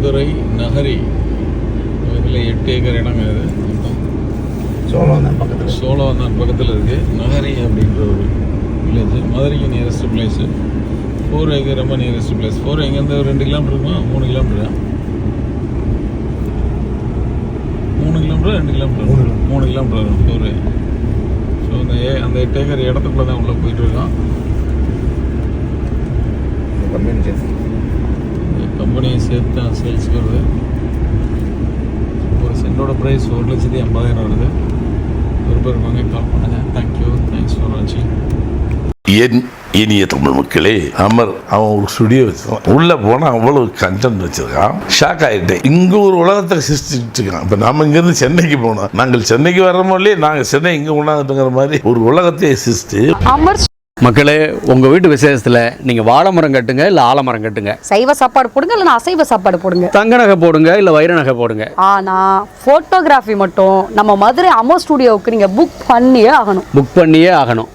மதுரை நகரி இதில் 8 ஏக்கர் இடங்க இது. சோழவந்தான் பக்கத்தில் இருக்குது. நகரி அப்படின்ற ஒரு வில்லேஜ். மதுரைக்கு நியரஸ்ட் பிளேஸு. 4 ஏக்கர் ரொம்ப நியரஸ்ட் பிளேஸ். 4 எங்கேருந்து 2 கிலோமீட்டர் இருக்குமா? 3 கிலோமீட்டரா? 3 கிலோமீட்டர் 2 கிலோமீட்டர் 3 கிலோமீட்டர் வரும் 4. ஸோ அந்த 8 ஏக்கர் இடத்துக்குள்ளே தான் உள்ளே போயிட்டுருக்கான். கம்பெனியை சேர்த்து தான் சேல்ஸுக்கு வருது. ஒரு சென்டோட ப்ரைஸ் 1,80,000 வருது. ஒருவருக்காங்க கால் பண்ணுங்க. தேங்க்யூ. தேங்க்ஸ் ஃபார் வாட்சிங். என் இனிய தமிழ் மக்களே, அமர் அவன் ஒரு ஸ்டுடியோ வச்சிருக்கான். உள்ள போனா அவ்வளவு கண்டென்ட் வச்சிருக்கான். ஷாக் ஆகிட்டேன். இங்க ஒரு உலகத்தை சிருஷ்டிட்டு இருக்கான். இப்ப நாம இங்க இருந்து சென்னைக்கு போனோம். நாங்கள் சென்னைக்கு வர்றோமோ இல்லையே, நாங்க சென்னை இங்க கொண்டாந்துட்டுங்கிற மாதிரி ஒரு உலகத்தை சிருஷ்டி. அமர் மக்களே, உங்க வீட்டு விசேஷத்துல நீங்க வாழை மரம் கட்டுங்க இல்ல ஆலமரம் கட்டுங்க. சைவ சாப்பாடு போடுங்க இல்ல அசைவ சாப்பாடு போடுங்க. தங்க நகை போடுங்க இல்ல வைர நகை போடுங்க. ஆனா போட்டோகிராஃபி மட்டும் நம்ம மதுரை அமர் ஸ்டுடியோவுக்கு நீங்க புக் பண்ணியே ஆகணும். புக் பண்ணியே ஆகணும்.